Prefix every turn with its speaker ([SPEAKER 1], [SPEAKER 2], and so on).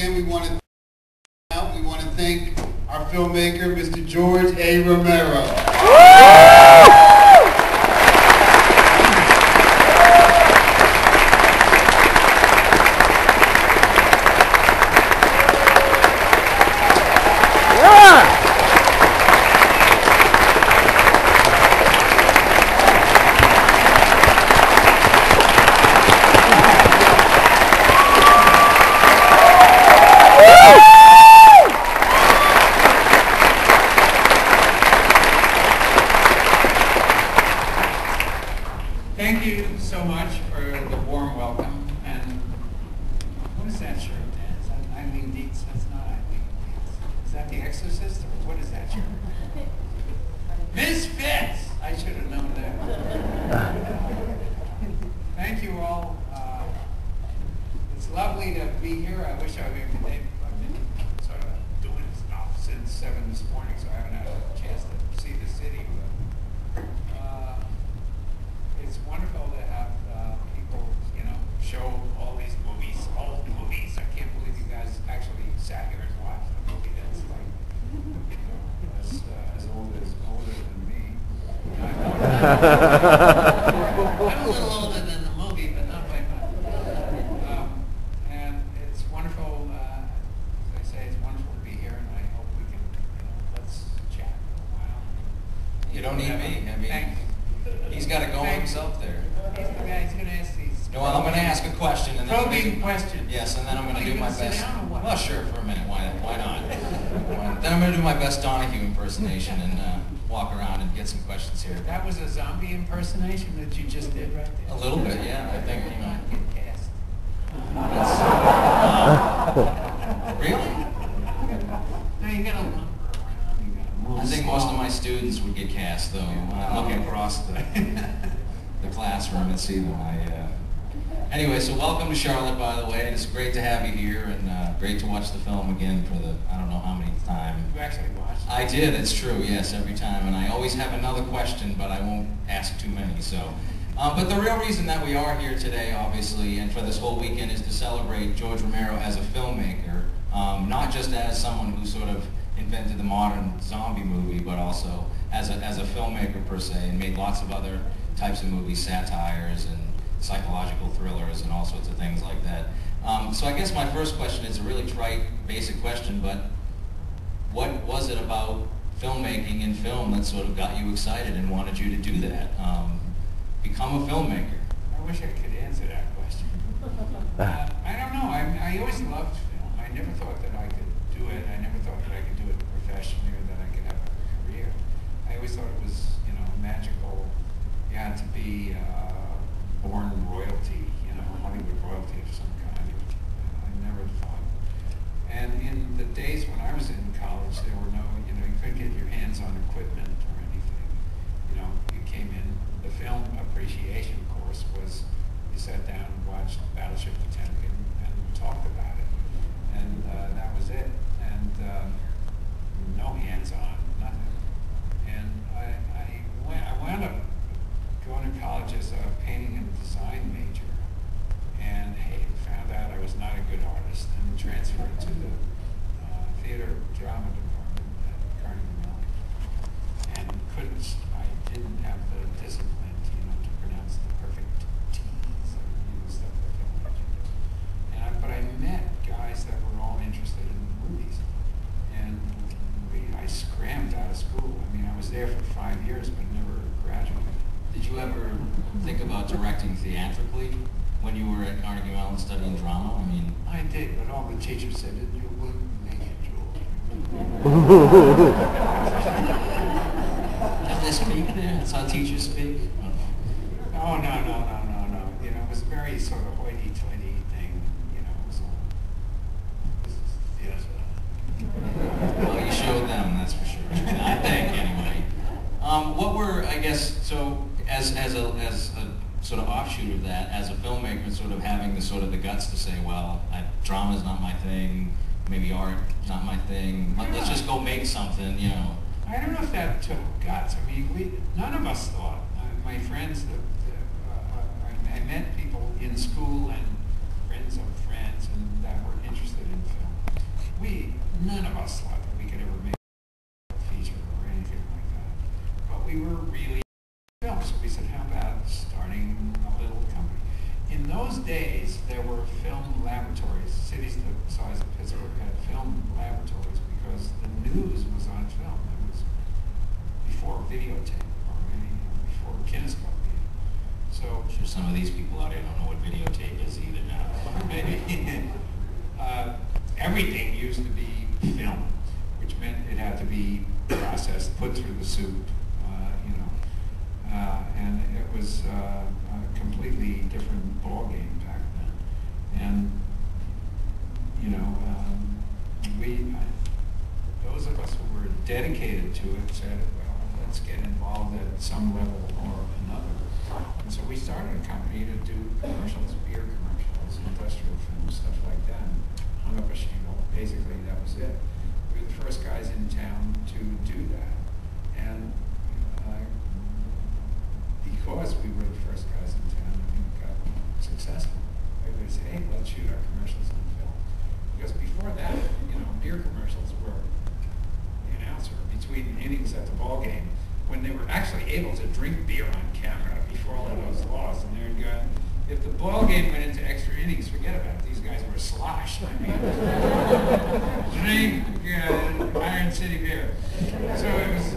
[SPEAKER 1] again, we want to thank our filmmaker, Mr. George A. Romero.
[SPEAKER 2] Thank you so much for the warm welcome. And what is that shirt, Dan? Is that Eileen Dietz? That's not Eileen Dietz. Is that The Exorcist, or what is that shirt? Misfits! I should have known that. Thank you all. It's lovely to be here. I wish I've been sort of doing stuff since 7 this morning, so I haven't had a chance to see the city. But, it's wonderful to have people, you know, show all these movies, old movies. I can't believe you guys actually sat here and watched a movie that's like, you know, as older than me. I'm a little older than the movie, but not by much. And it's wonderful, as I say, it's wonderful to be here, and I hope we can, you know, let's chat for a while.
[SPEAKER 3] You don't need me. I mean, he's got to go himself there.
[SPEAKER 2] He's going to ask these.
[SPEAKER 3] No, well, I'm going to ask a question. And
[SPEAKER 2] Probing questions.
[SPEAKER 3] Yes, and then I'm going to do my best.
[SPEAKER 2] Sit down or what?
[SPEAKER 3] Well, sure, for a minute. Why not? Then I'm going to do my best Donahue impersonation and walk around and get some questions here.
[SPEAKER 2] That was a zombie impersonation that you just did right there?
[SPEAKER 3] A little bit, yeah. I think, you know.
[SPEAKER 2] Get cast.
[SPEAKER 3] Really?
[SPEAKER 2] No, you got to lumber around. You got to move.
[SPEAKER 3] I think most of my students would get cast, though. When I look across the classroom and see them. Anyway, so welcome to Charlotte, by the way. It's great to have you here, and great to watch the film again for the, I don't know how many time.
[SPEAKER 2] You actually watched it?
[SPEAKER 3] I did, it's true, yes, every time. And I always have another question, but I won't ask too many. So, but the real reason that we are here today, obviously, and for this whole weekend, is to celebrate George Romero as a filmmaker, not just as someone who sort of invented the modern zombie movie, but also as a filmmaker per se, and made lots of other types of movies, satires and psychological thrillers and all sorts of things like that. So I guess my first question is a really trite, basic question, but what was it about filmmaking and film that sort of got you excited and wanted you to do that? Become a filmmaker.
[SPEAKER 2] I wish I could answer that question. I don't know. I always loved film. I never thought that I could do it. I never thought that I could do it professionally or that I could have a career. I always thought it was, you know, magical. You had to be born royalty, you know, Hollywood royalty of some kind. I never thought. And in the days when I was in college, there were no, you know, you couldn't get your hands on equipment or anything. You know, you came in, the film appreciation course was, you sat down and watched Battleship Potemkin and talked about it. And that was it. And no hands-on, nothing. And I wound up going to college as a painting and design major, and found out I was not a good artist, and transferred to the theater drama department at Carnegie Mellon, and I didn't have the discipline, you know, to pronounce the perfect T's or, you know, stuff like that. But I met guys that were all interested in movies, and I scrammed out of school. I mean, I was there for 5 years, but never graduated.
[SPEAKER 3] Did you ever think about directing theatrically when you were at Carnegie Mellon studying drama? I mean,
[SPEAKER 2] I did, but all the teachers said that you wouldn't make it, George.
[SPEAKER 3] Can they speak there? That's how teachers speak?
[SPEAKER 2] Oh, no. You know, it was a very sort of hoity-toity thing. You know, it was all, yes.
[SPEAKER 3] Well, you showed them, that's for sure. I think, anyway. What were, I guess, so as a sort of offshoot of that, as a filmmaker, sort of having the sort of the guts to say, well, drama's not my thing, maybe art not my thing. Let's just go make something, you know.
[SPEAKER 2] I don't know if that took guts. I mean, none of us thought. My friends, I met people in school and friends of friends, and that were interested in film. cost a lot that we could ever make a feature or anything like that. But we were really film, so we said, how about starting a little company? In those days, there were film laboratories. Cities the size of Pittsburgh had film laboratories because the news was on film. It was before videotape or before kinescope. So
[SPEAKER 3] I'm sure some of these people out there don't know what videotape is either now.
[SPEAKER 2] maybe everything used to be film, which meant it had to be processed, put through the soup, and it was a completely different ball game back then. And those of us who were dedicated to it said, well, let's get involved at some level or another. And so we started a company to do commercials, beer commercials, industrial film, stuff like that. And hung up a shingle. Basically, that was it. We were the first guys in town to do that. And because we were the first guys in town, I think it got successful. Everybody said, hey, let's shoot our commercials on film. Because before that, beer commercials were the announcer between innings at the ball game when they were actually able to drink beer on camera before all of those laws. And they'd go, if the ball game went into extra innings, forget about it. These guys were sloshed. I mean, drink Iron City beer. So it